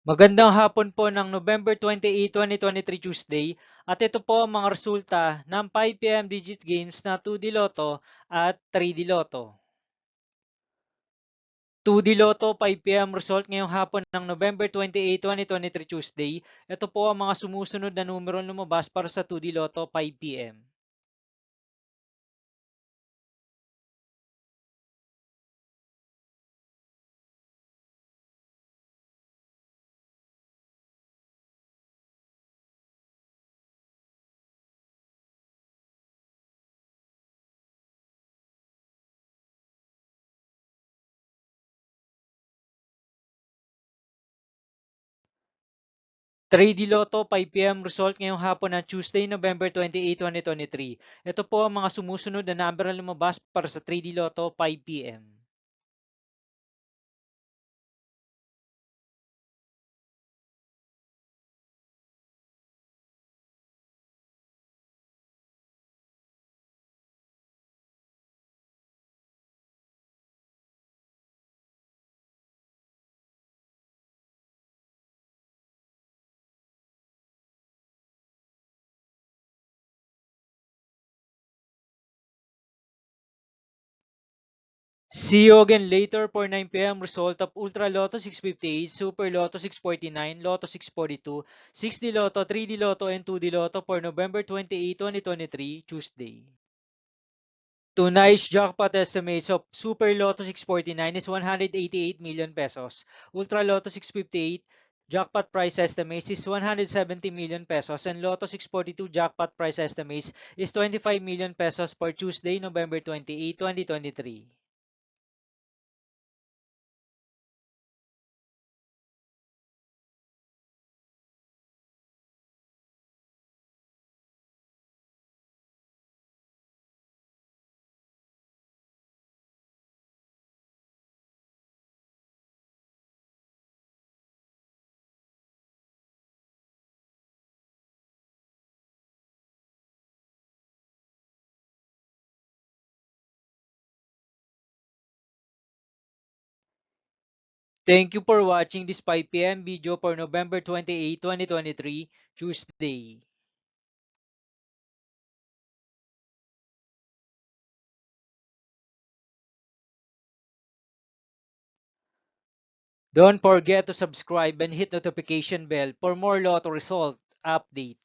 Magandang hapon po ng November 28, 2023 Tuesday at ito po ang mga resulta ng 5 PM digit games na 2D Lotto at 3D Lotto. 2D Lotto 5 PM result ngayong hapon ng November 28, 2023 Tuesday. Ito po ang mga sumusunod na numero lumabas para sa 2D Lotto 5 PM. 3D Lotto 5 PM result ngayong hapon ng Tuesday, November 28, 2023. Ito po ang mga sumusunod na number na lumabas para sa 3D Lotto 5 PM. 'See you again later for 9 PM result of Ultra Lotto 658, Super Lotto 649, Lotto 642, 6D Lotto, 3D Lotto, and 2D Lotto for November 28, 2023, Tuesday. Tonight's jackpot estimates of Super Lotto 649 is 188 million pesos. Ultra Lotto 658 jackpot price estimates is 170 million pesos and Lotto 642 jackpot price estimates is 25 million pesos for Tuesday, November 28, 2023. Thank you for watching this 5 PM video for November 28, 2023, Tuesday. Don't forget to subscribe and hit notification bell for more lotto result update.